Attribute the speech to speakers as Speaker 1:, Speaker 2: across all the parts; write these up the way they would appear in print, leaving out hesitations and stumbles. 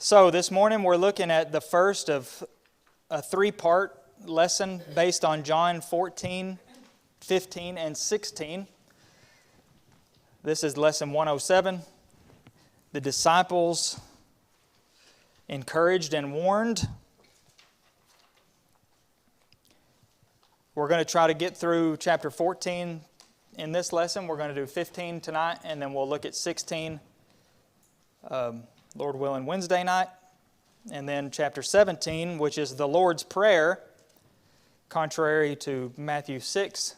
Speaker 1: So this morning we're looking at the first of a three-part lesson based on John 14, 15, and 16. This is lesson 107. The disciples encouraged and warned. We're going to try to get through chapter 14 in this lesson. We're going to do 15 tonight, and then we'll look at 16, Lord willing, Wednesday night. And then chapter 17, which is the Lord's Prayer, contrary to Matthew 6,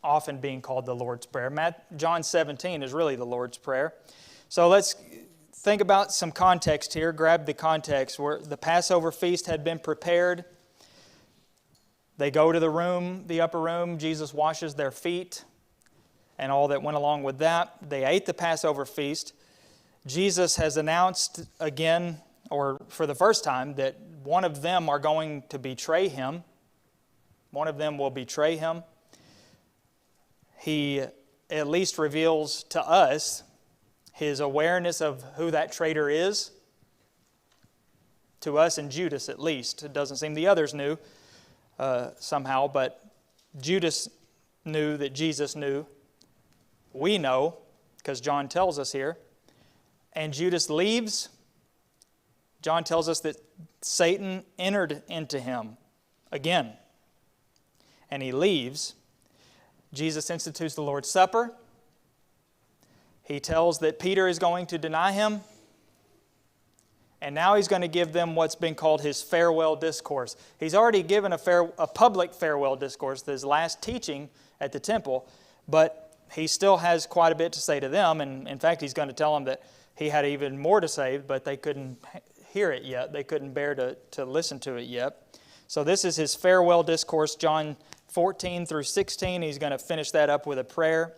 Speaker 1: often being called the Lord's Prayer. John 17 is really the Lord's Prayer. So let's think about some context here. Grab the context where the Passover feast had been prepared. They go to the room, the upper room. Jesus washes their feet and all that went along with that. They ate the Passover feast. Jesus has announced again, or for the first time, that one of them are going to betray Him. One of them will betray Him. He at least reveals to us His awareness of who that traitor is. To us and Judas at least. It doesn't seem the others knew somehow, but Judas knew that Jesus knew. We know, because John tells us here. And Judas leaves. John tells us that Satan entered into him again. And he leaves. Jesus institutes the Lord's Supper. He tells that Peter is going to deny Him. And now He's going to give them what's been called His farewell discourse. He's already given a public farewell discourse, His last teaching at the temple, but He still has quite a bit to say to them. And in fact, He's going to tell them that He had even more to say, but they couldn't hear it yet. They couldn't bear to listen to it yet. So this is His farewell discourse, John 14 through 16. He's going to finish that up with a prayer,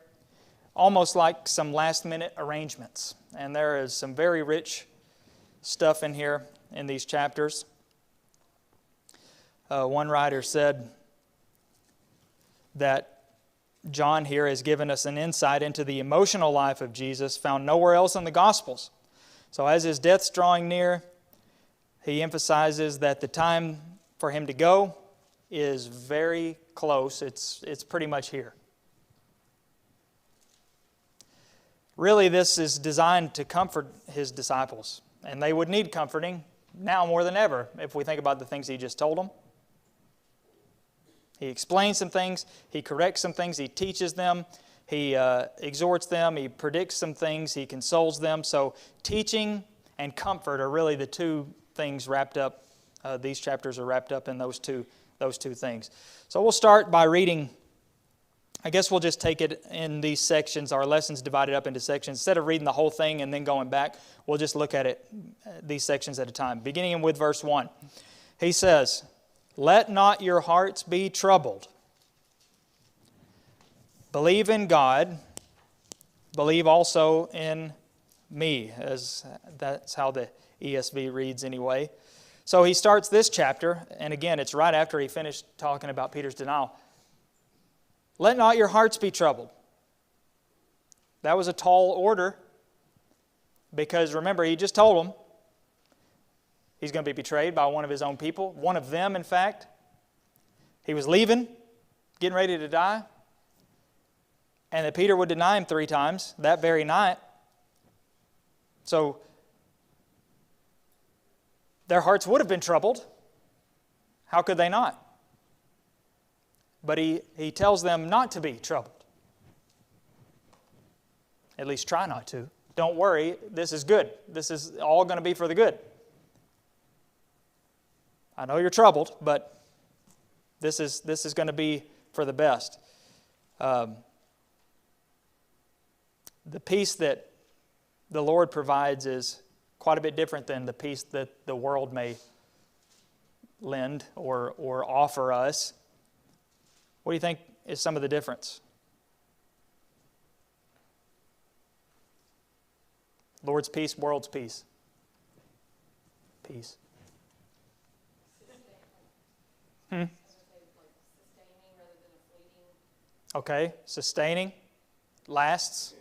Speaker 1: almost like some last-minute arrangements. And there is some very rich stuff in here in these chapters. One writer said that John here has given us an insight into the emotional life of Jesus found nowhere else in the Gospels. So as His death's drawing near, he emphasizes that the time for Him to go is very close. It's pretty much here. Really, this is designed to comfort His disciples. And they would need comforting now more than ever if we think about the things He just told them. He explains some things. He corrects some things. He teaches them. He exhorts them. He predicts some things. He consoles them. So teaching and comfort are really the two things wrapped up. These chapters are wrapped up in those two things. So we'll start by reading. I guess we'll just take it in these sections. Our lesson's divided up into sections. Instead of reading the whole thing and then going back, we'll just look at it, these sections at a time. Beginning with verse 1. He says, "Let not your hearts be troubled. Believe in God. Believe also in me." As that's how the ESV reads anyway. So he starts this chapter, and again, it's right after he finished talking about Peter's denial. Let not your hearts be troubled. That was a tall order because remember, he just told them he's going to be betrayed by one of his own people. One of them, in fact. He was leaving, getting ready to die. And that Peter would deny Him 3 times that very night. So their hearts would have been troubled. How could they not? But he tells them not to be troubled. At least try not to. Don't worry, this is good. This is all going to be for the good. I know you're troubled, but this is going to be for the best. The peace that the Lord provides is quite a bit different than the peace that the world may lend or offer us. What do you think is some of the difference? Lord's peace, world's peace. Peace. Okay, sustaining, lasts,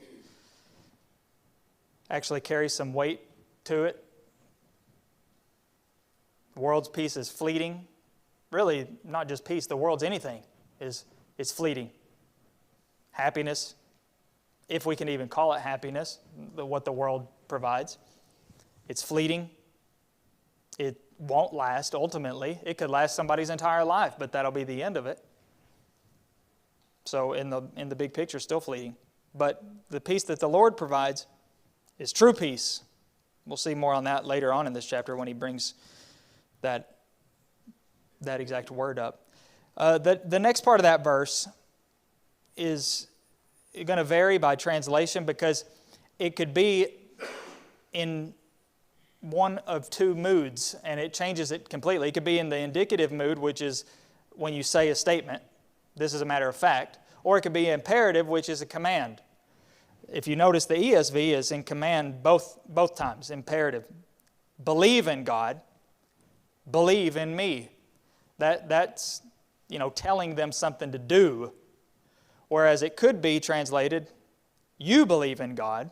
Speaker 1: actually carries some weight to it. world's peace is fleeting. Really, not just peace, the world's anything is fleeting. Happiness, if we can even call it happiness, what the world provides, it's fleeting. It won't last ultimately. It could last somebody's entire life, but that'll be the end of it. So in the big picture, still fleeting. But the peace that the Lord provides is true peace. We'll see more on that later on in this chapter when he brings that exact word up. The next part of that verse is going to vary by translation because it could be in one of two moods, and it changes it completely. It could be in the indicative mood, which is when you say a statement, this is a matter of fact, or it could be imperative, which is a command. If you notice, the ESV is in command both times, imperative. Believe in God, believe in me. That's telling them something to do. Whereas it could be translated, you believe in God,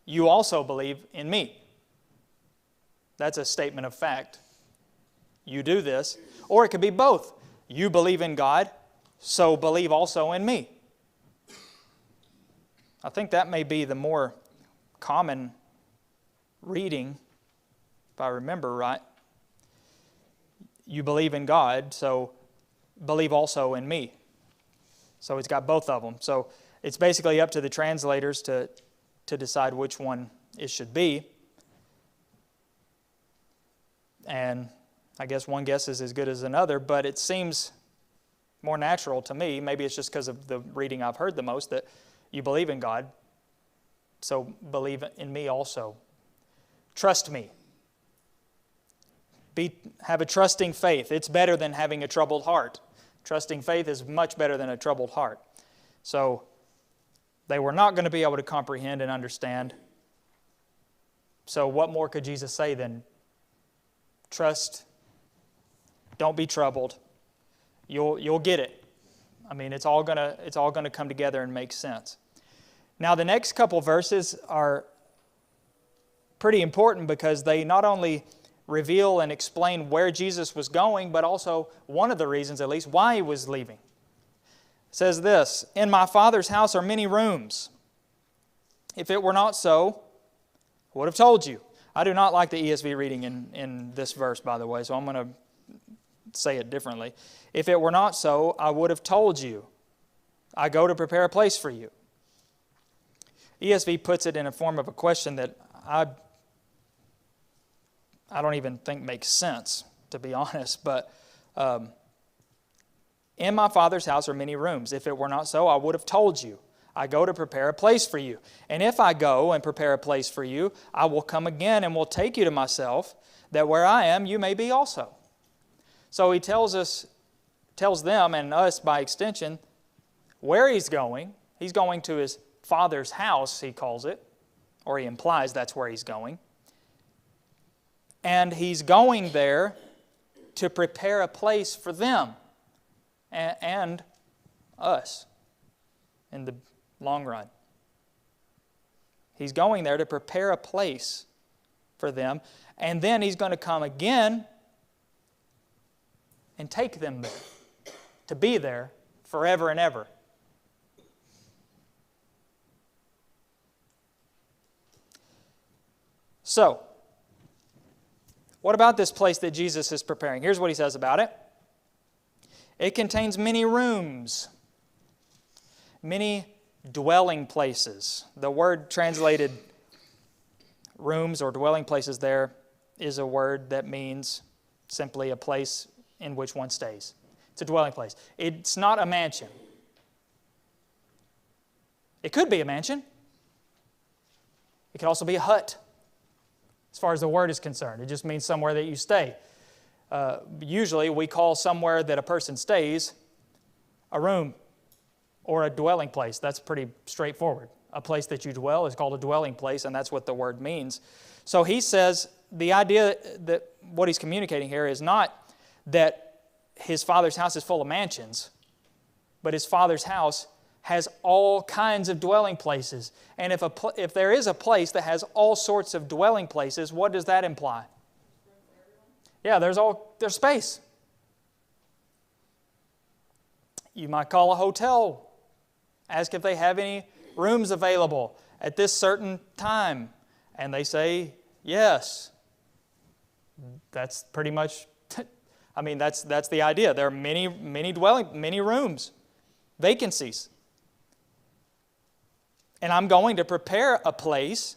Speaker 1: you also believe in me. That's a statement of fact. You do this. Or it could be both. You believe in God, so believe also in me. I think that may be the more common reading, if I remember right. You believe in God, so believe also in me. So it's got both of them. So it's basically up to the translators to decide which one it should be. And I guess one guess is as good as another, but it seems more natural to me. Maybe it's just because of the reading I've heard the most that you believe in God, so believe in me also. Trust me. Have a trusting faith. It's better than having a troubled heart. Trusting faith is much better than a troubled heart. So they were not going to be able to comprehend and understand. So what more could Jesus say than trust, don't be troubled. You'll get it. I mean, it's all gonna come together and make sense. Now the next couple verses are pretty important because they not only reveal and explain where Jesus was going, but also one of the reasons, at least, why he was leaving. It says this, "In my Father's house are many rooms. If it were not so, I would have told you." I do not like the ESV reading in this verse, by the way, so I'm going to say it differently. "If it were not so, I would have told you. I go to prepare a place for you." ESV puts it in a form of a question that I don't even think makes sense, to be honest. But in my Father's house are many rooms. If it were not so, I would have told you. I go to prepare a place for you. And if I go and prepare a place for you, I will come again and will take you to myself, that where I am, you may be also. So he tells them and us by extension where he's going. He's going to his Father's house, he calls it, or he implies that's where he's going. And he's going there to prepare a place for them and us in the long run. He's going there to prepare a place for them, and then he's going to come again and take them there, to be there forever and ever. So, what about this place that Jesus is preparing? Here's what he says about it. It contains many rooms, many dwelling places. The word translated rooms or dwelling places there is a word that means simply a place in which one stays. It's a dwelling place. It's not a mansion. It could be a mansion. It could also be a hut. As far as the word is concerned, it just means somewhere that you stay. Usually we call somewhere that a person stays a room or a dwelling place. That's pretty straightforward. A place that you dwell is called a dwelling place, and that's what the word means. So he says the idea that what he's communicating here is not that his Father's house is full of mansions, but his Father's house has all kinds of dwelling places. And if there is a place that has all sorts of dwelling places, what does that imply? Yeah, there's space. You might call a hotel, ask if they have any rooms available at this certain time, and they say yes. That's pretty much, that's the idea. There are many rooms, vacancies. And I'm going to prepare a place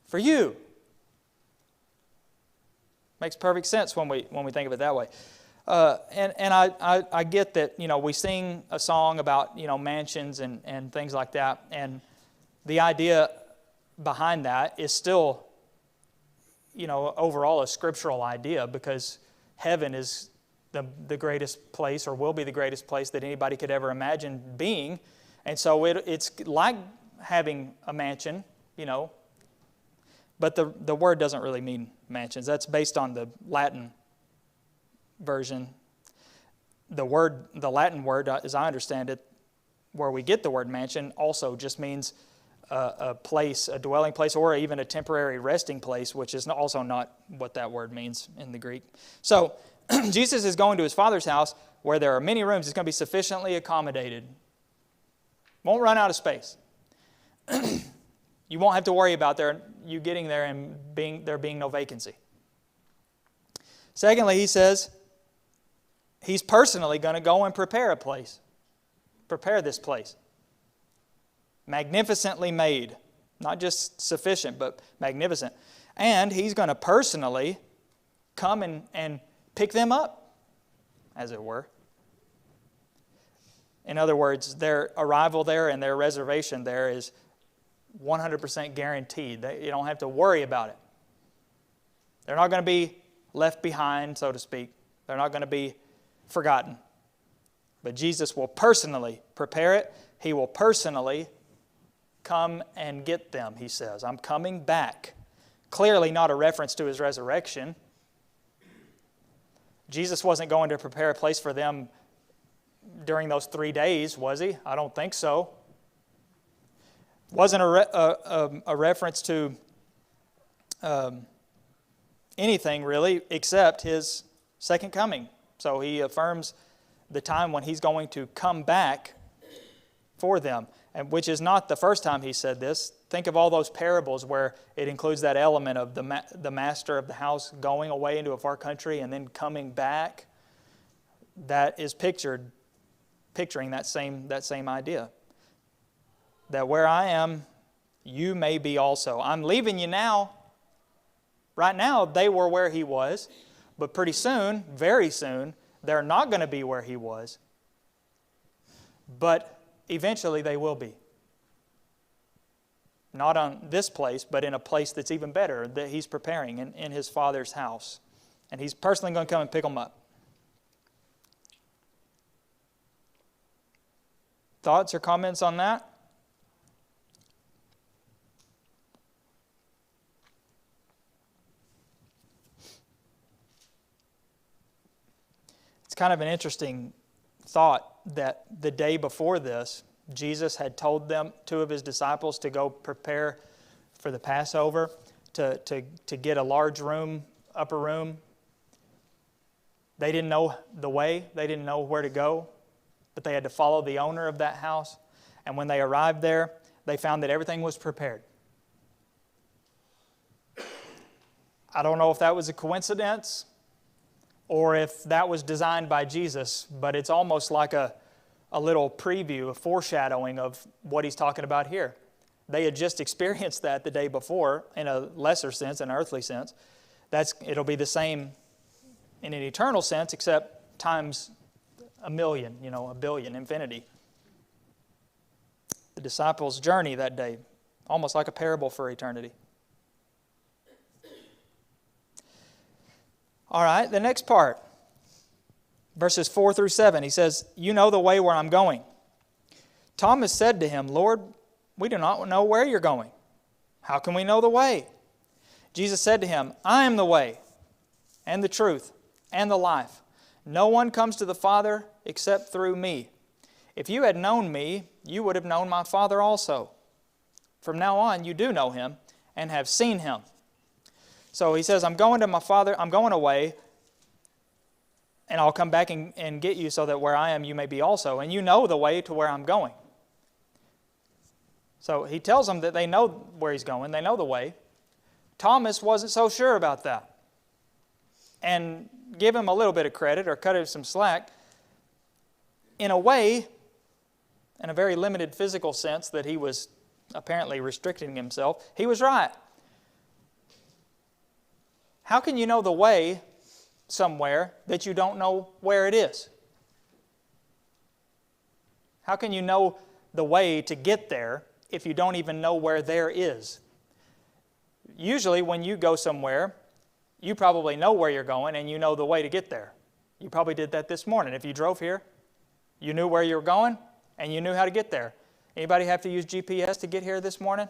Speaker 1: for you. Makes perfect sense when we think of it that way. And I get that, we sing a song about, mansions and things like that. And the idea behind that is still, overall a scriptural idea, because heaven is the greatest place, or will be the greatest place that anybody could ever imagine being. And so it's like having a mansion, but the word doesn't really mean mansions. That's based on the Latin version. The Latin word, as I understand it, where we get the word mansion, also just means a place, a dwelling place, or even a temporary resting place, which is also not what that word means in the Greek. So Jesus is going to his Father's house where there are many rooms. It's going to be sufficiently accommodated. Won't run out of space. You won't have to worry about you getting there and there being no vacancy. Secondly, he says he's personally going to go and prepare a place. Prepare this place. Magnificently made. Not just sufficient, but magnificent. And he's going to personally come and pick them up, as it were. In other words, their arrival there and their reservation there is 100% guaranteed. You don't have to worry about it. They're not going to be left behind, so to speak. They're not going to be forgotten. But Jesus will personally prepare it. He will personally come and get them, he says. I'm coming back. Clearly not a reference to his resurrection. Jesus wasn't going to prepare a place for them during those 3 days, was he? I don't think so. Wasn't a reference to anything really except his second coming. So he affirms the time when he's going to come back for them, and which is not the first time he said this. Think of all those parables where it includes that element of the master of the house going away into a far country and then coming back. That is picturing that same idea. That where I am, you may be also. I'm leaving you now. Right now, they were where he was, but pretty soon, very soon, they're not going to be where he was. But eventually they will be. Not on this place, but in a place that's even better that he's preparing in his Father's house. And he's personally going to come and pick them up. Thoughts or comments on that? It's kind of an interesting thought that the day before this, Jesus had told two of his disciples to go prepare for the Passover, to get a large room, upper room. They didn't know the way. They didn't know where to go, but they had to follow the owner of that house. And when they arrived there, they found that everything was prepared. I don't know if that was a coincidence or if that was designed by Jesus, but it's almost like a little preview, a foreshadowing of what he's talking about here. They had just experienced that the day before in a lesser sense, an earthly sense. It'll be the same in an eternal sense, except times a million, a billion, infinity. The disciples' journey that day, almost like a parable for eternity. All right, the next part, verses 4 through 7, he says, "You know the way where I'm going." Thomas said to him, "Lord, we do not know where you're going. How can we know the way?" Jesus said to him, "I am the way and the truth and the life. No one comes to the Father except through me. If you had known me, you would have known my Father also. From now on, you do know him and have seen him." So he says, I'm going to my Father, I'm going away, and I'll come back and get you so that where I am you may be also. And you know the way to where I'm going. So he tells them that they know where he's going. They know the way. Thomas wasn't so sure about that. And give him a little bit of credit or cut him some slack. In a way, in a very limited physical sense that he was apparently restricting himself, he was right. How can you know the way somewhere that you don't know where it is? How can you know the way to get there if you don't even know where there is? Usually when you go somewhere, you probably know where you're going and you know the way to get there. You probably did that this morning. If you drove here, you knew where you were going and you knew how to get there. Anybody have to use GPS to get here this morning?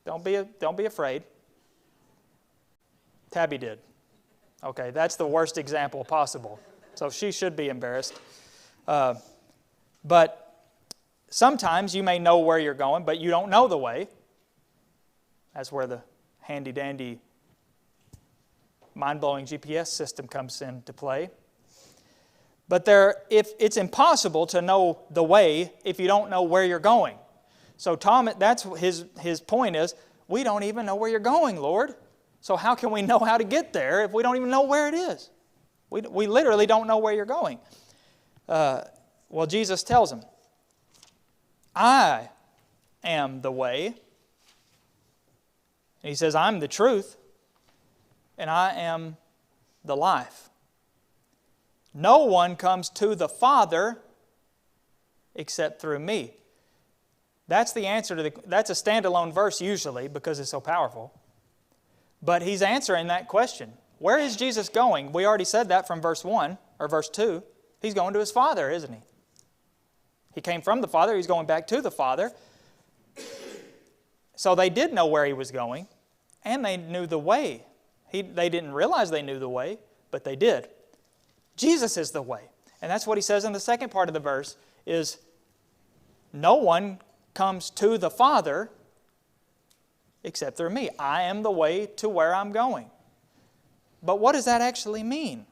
Speaker 1: Don't be afraid. Tabby did. Okay, that's the worst example possible. So she should be embarrassed. But sometimes you may know where you're going, but you don't know the way. That's where the handy-dandy, mind-blowing GPS system comes into play. But if it's impossible to know the way if you don't know where you're going. So Thomas, that's his point is, we don't even know where you're going, Lord. So how can we know how to get there if we don't even know where it is? We literally don't know where you're going. Well, Jesus tells him, I am the way. And he says, I'm the truth, and I am the life. No one comes to the Father except through me. That's the answer to that's a standalone verse usually because it's so powerful. But he's answering that question. Where is Jesus going? We already said that from verse 1 or verse 2. He's going to his Father, isn't he? He came from the Father. He's going back to the Father. So they did know where he was going, and they knew the way. They didn't realize they knew the way, but they did. Jesus is the way. And that's what he says in the second part of the verse is, no one comes to the Father except through me. I am the way to where I'm going. But what does that actually mean?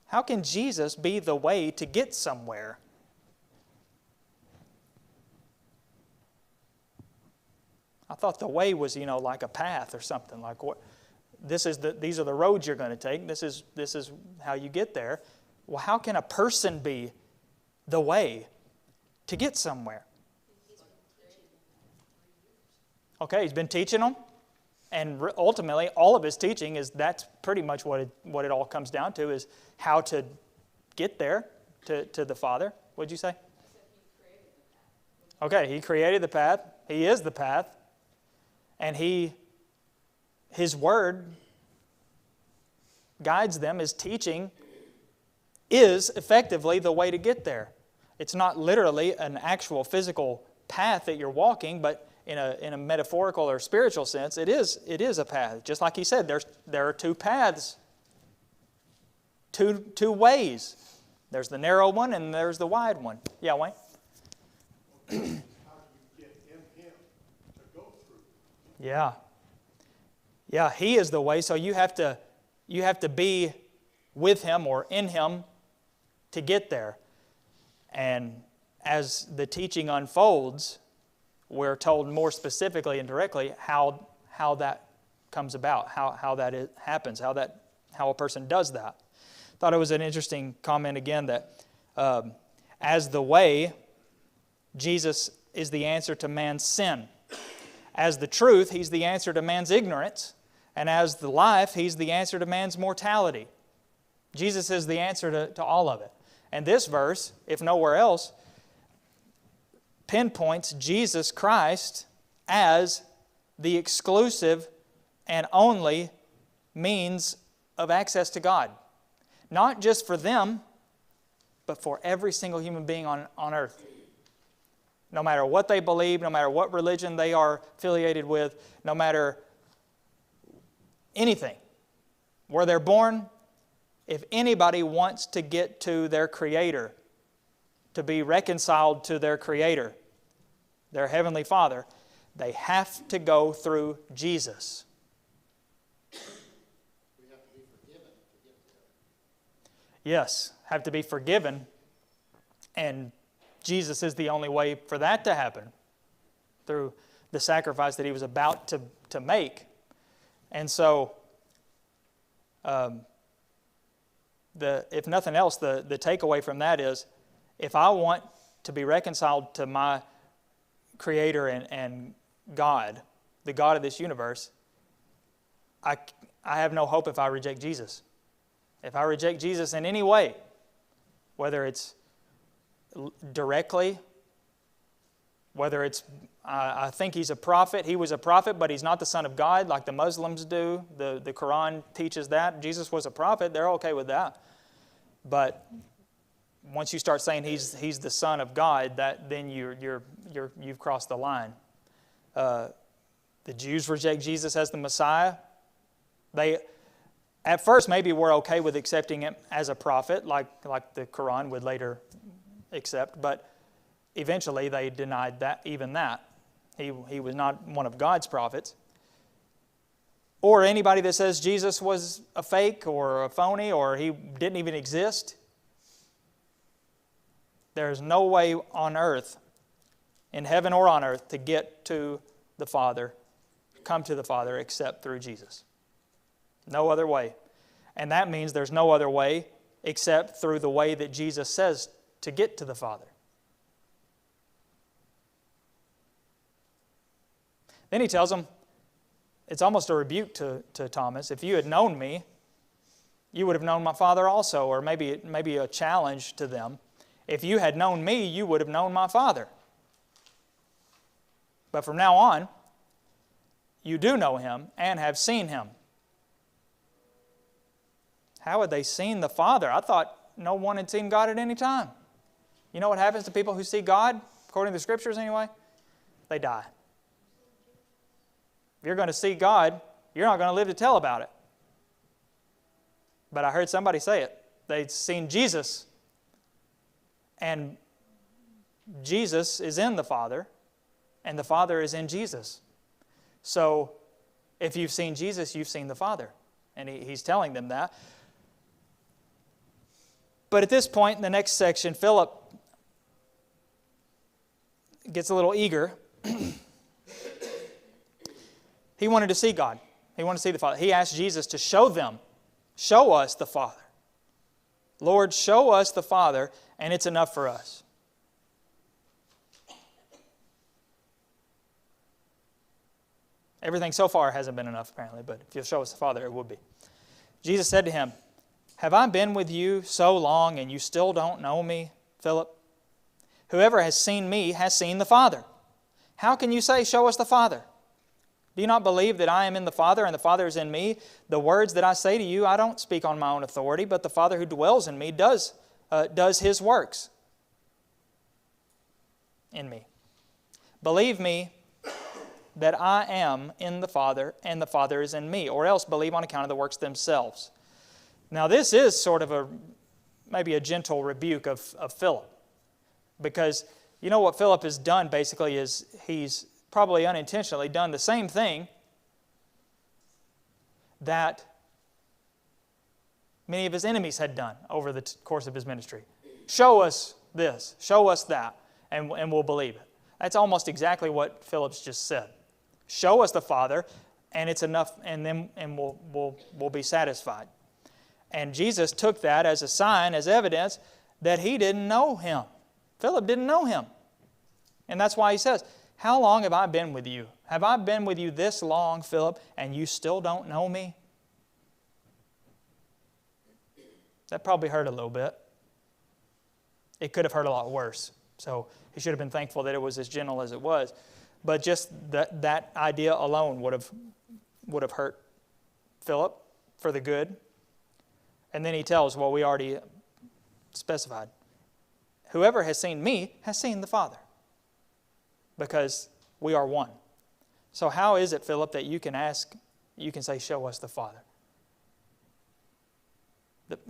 Speaker 1: How can Jesus be the way to get somewhere? I thought the way was, like a path or something. Like what? These are the roads you're going to take. This is how you get there. Well, how can a person be the way to get somewhere? Okay, he's been teaching them, and ultimately, all of his teaching that's pretty much what it all comes down to is how to get there to the Father. What'd you say? Okay, he created the path. He is the path, and his word guides them. His teaching is effectively the way to get there. It's not literally an actual physical path that you're walking, but in a metaphorical or spiritual sense, it is a path. Just like he said, there are two paths, two ways. There's the narrow one and there's the wide one. Yeah, Wayne?
Speaker 2: How do you get in him to go through?
Speaker 1: Yeah. Yeah, he is the way, so you have to be with him or in him to get there. And as the teaching unfolds, we're told more specifically and directly how that comes about, how that happens, how a person does that. Thought it was an interesting comment again that as the way, Jesus is the answer to man's sin. As the truth, he's the answer to man's ignorance. And as the life, he's the answer to man's mortality. Jesus is the answer to all of it. And this verse, if nowhere else, pinpoints Jesus Christ as the exclusive and only means of access to God. Not just for them, but for every single human being on earth. No matter what they believe, no matter what religion they are affiliated with, no matter anything, where they're born, if anybody wants to get to their Creator, to be reconciled to their Creator, their Heavenly Father, they have to go through Jesus. yes, have to be forgiven. And Jesus is the only way for that to happen, through the sacrifice that he was about to make. And so, if nothing else, the takeaway from that is, if I want to be reconciled to my Creator and God, the God of this universe, I have no hope if I reject Jesus. If I reject Jesus in any way, whether it's directly, whether it's, I think he's a prophet, he was a prophet, but he's not the Son of God like the Muslims do. The Quran teaches that. Jesus was a prophet, they're okay with that. But once you start saying he's the Son of God, then you've crossed the line. The Jews reject Jesus as the Messiah. They, at first, maybe were okay with accepting him as a prophet, like the Quran would later accept, but eventually they denied that, even that. He was not one of God's prophets. Or anybody that says Jesus was a fake or a phony or he didn't even exist. There's no way on earth, in heaven or on earth, to get to the Father, come to the Father, except through Jesus. No other way. And that means there's no other way except through the way that Jesus says to get to the Father. Then he tells him, it's almost a rebuke to Thomas. If you had known me, you would have known my Father also, or maybe a challenge to them. If you had known me, you would have known my Father. But from now on, you do know him and have seen him. How had they seen the Father? I thought no one had seen God at any time. You know what happens to people who see God, according to the Scriptures anyway? They die. If you're going to see God, you're not going to live to tell about it. But I heard somebody say it. They'd seen Jesus, and Jesus is in the Father, and the Father is in Jesus. So, if you've seen Jesus, you've seen the Father. And he's telling them that. But at this point in the next section, Philip gets a little eager. He wanted to see God. He wanted to see the Father. He asked Jesus to show us the Father. Lord, show us the Father, and it's enough for us. Everything so far hasn't been enough, apparently, but if you'll show us the Father, it would be. Jesus said to him, have I been with you so long, and you still don't know me, Philip? Whoever has seen me has seen the Father. How can you say, show us the Father? Do you not believe that I am in the Father and the Father is in me? The words that I say to you, I don't speak on my own authority, but the Father who dwells in me does His works in me. Believe me that I am in the Father and the Father is in me, or else believe on account of the works themselves. Now this is sort of maybe a gentle rebuke of Philip, because you know what Philip has done basically is he's probably unintentionally done the same thing that many of his enemies had done over the course of his ministry. Show us this, show us that, and we'll believe it. That's almost exactly what Philip's just said. Show us the Father, and it's enough, and we'll be satisfied. And Jesus took that as a sign, as evidence that he didn't know him. Philip didn't know him. And that's why he says, how long have I been with you? Have I been with you this long, Philip, and you still don't know me? That probably hurt a little bit. It could have hurt a lot worse. So he should have been thankful that it was as gentle as it was. But just that idea alone would have hurt Philip for the good. And then he tells, well, we already specified. Whoever has seen me has seen the Father, because we are one. So how is it, Philip, that you can say, show us the Father?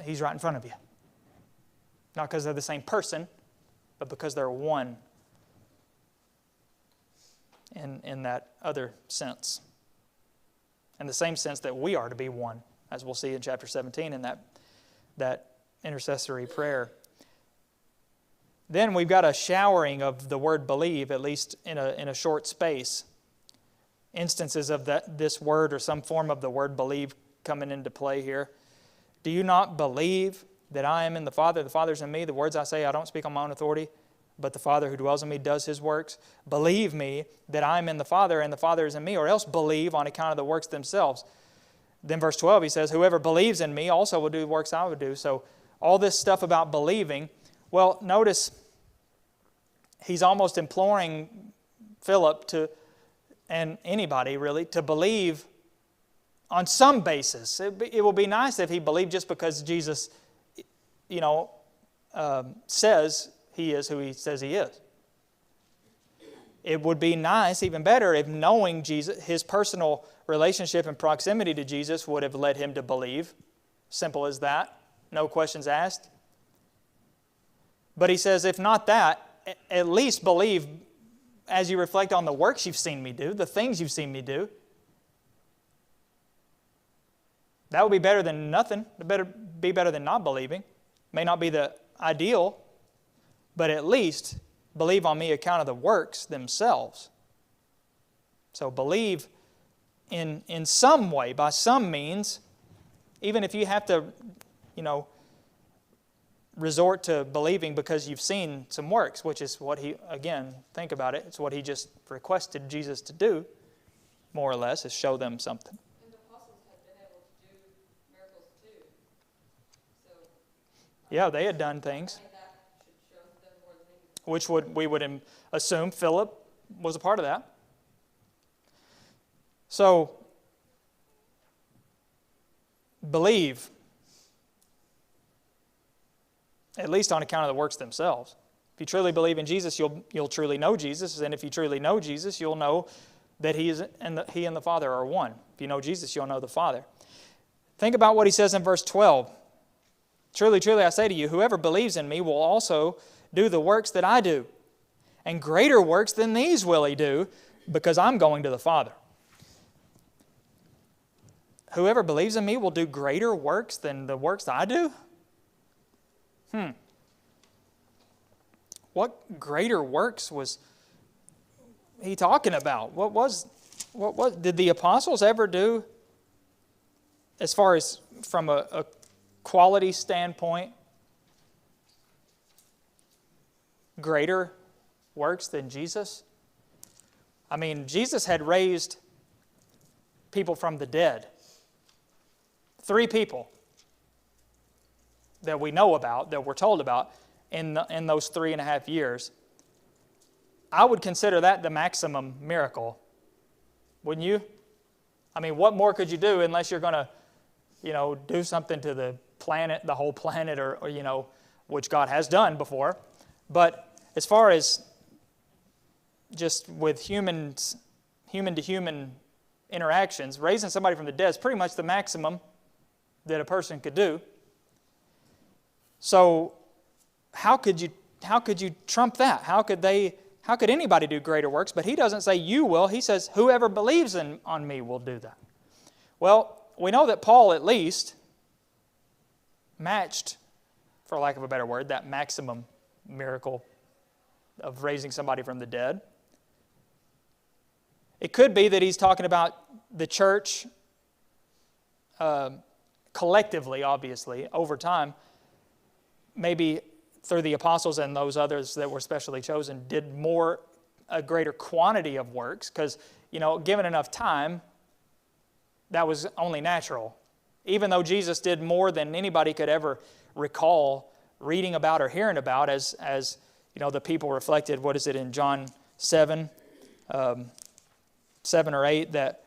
Speaker 1: He's right in front of you. Not because they're the same person, but because they're one in that other sense. In the same sense that we are to be one, as we'll see in chapter 17 in that intercessory prayer. Then we've got a showering of the word believe, at least in a short space. Instances of this word or some form of the word believe coming into play here. Do you not believe that I am in the Father, the Father is in me? The words I say, I don't speak on my own authority, but the Father who dwells in me does His works. Believe me that I am in the Father and the Father is in me, or else believe on account of the works themselves. Then verse 12, he says, whoever believes in me also will do the works I would do. So all this stuff about believing, well, notice he's almost imploring Philip to, and anybody really, to believe on some basis. It will be nice if he believed just because Jesus, says He is who He says He is. It would be nice, even better, if knowing Jesus, His personal relationship and proximity to Jesus would have led him to believe. Simple as that. No questions asked. But he says, if not that, at least believe as you reflect on the works you've seen me do, the things you've seen me do. That would be better than nothing. It be better than not believing. May not be the ideal, but at least believe on me account of the works themselves. So believe in some way, by some means, even if you have to, resort to believing because you've seen some works, which is what He, again, think about it, it's what He just requested Jesus to do, more or less, is show them something.
Speaker 3: And the apostles had been able to do miracles too. So,
Speaker 1: Yeah, they had done things,
Speaker 3: that should show them more than anything.
Speaker 1: which we would assume Philip was a part of that. So, believe, at least on account of the works themselves. If you truly believe in Jesus, you'll truly know Jesus, and if you truly know Jesus, you'll know that He and the Father are one. If you know Jesus, you'll know the Father. Think about what He says in verse 12. Truly, truly, I say to you, whoever believes in me will also do the works that I do, and greater works than these will he do, because I'm going to the Father. Whoever believes in me will do greater works than the works I do? What greater works was he talking about? Did the apostles ever do, as far as from a quality standpoint, greater works than Jesus? I mean, Jesus had raised people from the dead. 3 people that we know about, that we're told about in those 3.5 years. I would consider that the maximum miracle. Wouldn't you? I mean, what more could you do unless you're going to, do something to the planet, the whole planet, or which God has done before. But as far as just with human to human interactions, raising somebody from the dead is pretty much the maximum that a person could do. So how could you trump that? How could anybody do greater works? But He doesn't say you will. He says whoever believes on me will do that. Well, we know that Paul at least matched, for lack of a better word, that maximum miracle of raising somebody from the dead. It could be that he's talking about the church collectively, obviously, over time, maybe through the apostles and those others that were specially chosen, did a greater quantity of works, because, given enough time, that was only natural. Even though Jesus did more than anybody could ever recall reading about or hearing about, as the people reflected, what is it in John 7 or 8, that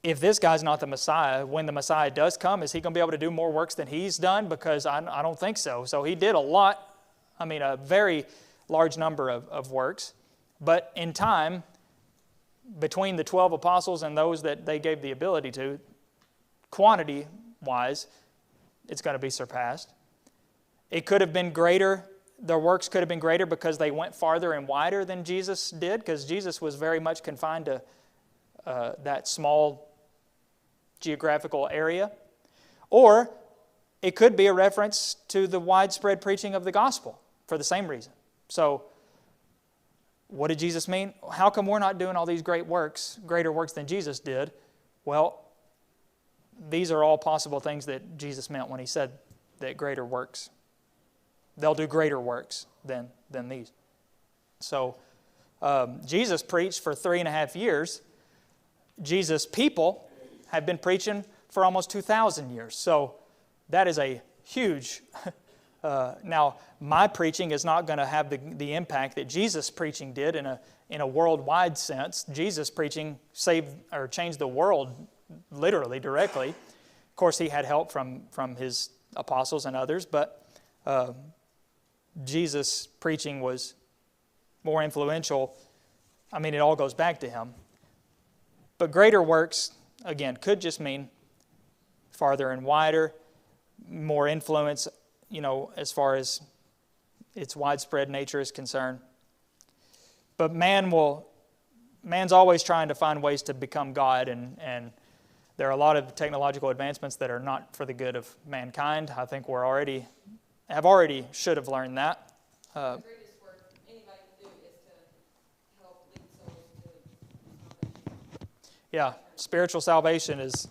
Speaker 1: if this guy's not the Messiah, when the Messiah does come, is He going to be able to do more works than He's done? Because I don't think so. So He did a very large number of works. But in time, between the 12 apostles and those that they gave the ability to, quantity-wise, it's going to be surpassed. It could have been greater. Their works could have been greater because they went farther and wider than Jesus did, because Jesus was very much confined to that small geographical area. Or it could be a reference to the widespread preaching of the gospel for the same reason. So, what did Jesus mean? How come we're not doing all these great works, greater works than Jesus did? Well, these are all possible things that Jesus meant when He said that greater works. They'll do greater works than these. So, Jesus preached for 3.5 years. Jesus' people have been preaching for almost 2,000 years. So, that is a huge... now, my preaching is not going to have the impact that Jesus' preaching did in a worldwide sense. Jesus' preaching saved or changed the world literally, directly. Of course, He had help from His apostles and others, but Jesus' preaching was more influential. I mean, it all goes back to Him. But greater works, again, could just mean farther and wider, more influence, as far as its widespread nature is concerned. But man's always trying to find ways to become God, and there are a lot of technological advancements that are not for the good of mankind. I think should have learned that.
Speaker 3: The greatest work anybody can do is to help lead souls to salvation.
Speaker 1: Yeah, spiritual salvation is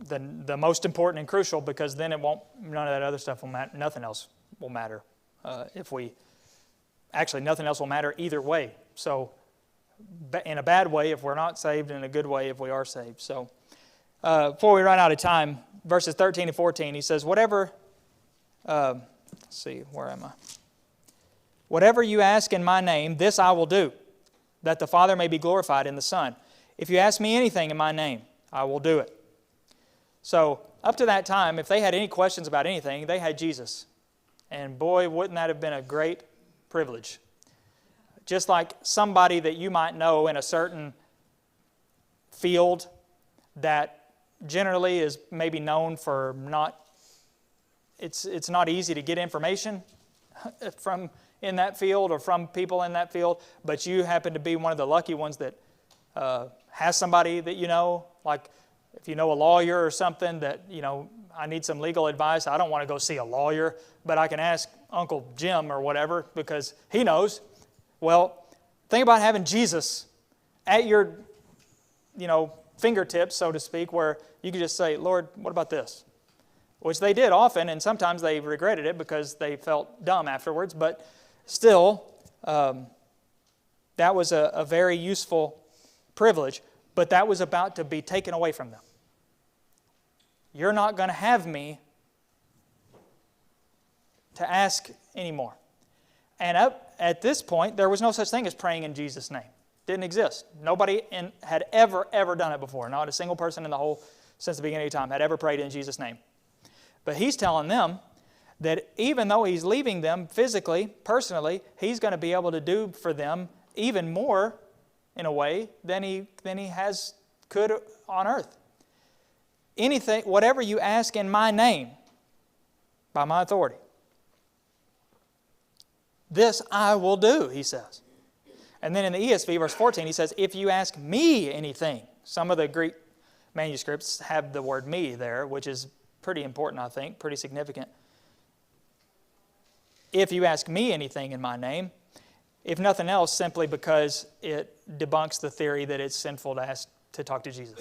Speaker 1: the most important and crucial, because then none of that other stuff will matter. Nothing else will matter. Nothing else will matter either way. So, in a bad way if we're not saved, in a good way if we are saved. So, before we run out of time, verses 13 and 14, he says, whatever you ask in my name, this I will do, that the Father may be glorified in the Son. If you ask me anything in my name, I will do it. So, up to that time, if they had any questions about anything, they had Jesus. And boy, wouldn't that have been a great privilege. Just like somebody that you might know in a certain field that generally is maybe known for it's not easy to get information from in that field or from people in that field, but you happen to be one of the lucky ones that has somebody that you know, like if you know a lawyer or something that, I need some legal advice. I don't want to go see a lawyer, but I can ask Uncle Jim or whatever because he knows. Well, think about having Jesus at your, fingertips, so to speak, where you could just say, Lord, what about this? Which they did often, and sometimes they regretted it because they felt dumb afterwards, but still, that was a very useful privilege, but that was about to be taken away from them. You're not going to have me to ask anymore. And at this point, there was no such thing as praying in Jesus' name. Didn't exist. Nobody had ever done it before. Not a single person in the whole, since the beginning of time, had ever prayed in Jesus' name. But He's telling them that even though He's leaving them physically, personally, He's going to be able to do for them even more, in a way, than He could on earth. Anything, whatever you ask in my name, by my authority, this I will do, He says. And then in the ESV, verse 14, He says, if you ask me anything. Some of the Greek manuscripts have the word me there, which is pretty important, I think, pretty significant. If you ask me anything in my name, if nothing else, simply because it debunks the theory that it's sinful to talk to Jesus.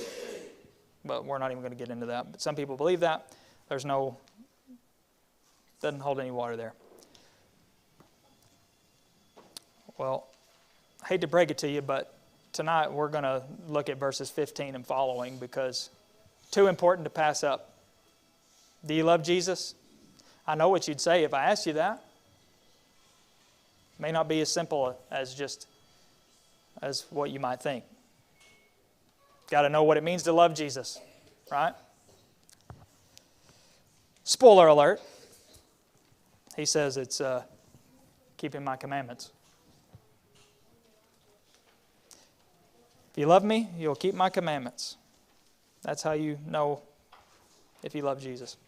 Speaker 1: But we're not even going to get into that. But some people believe that. Doesn't hold any water there. Well, I hate to break it to you, but tonight we're going to look at verses 15 and following because too important to pass up. Do you love Jesus? I know what you'd say if I asked you that. It may not be as simple as what you might think. Got to know what it means to love Jesus, right? Spoiler alert. He says it's keeping my commandments. If you love me, you'll keep my commandments. That's how you know if you love Jesus.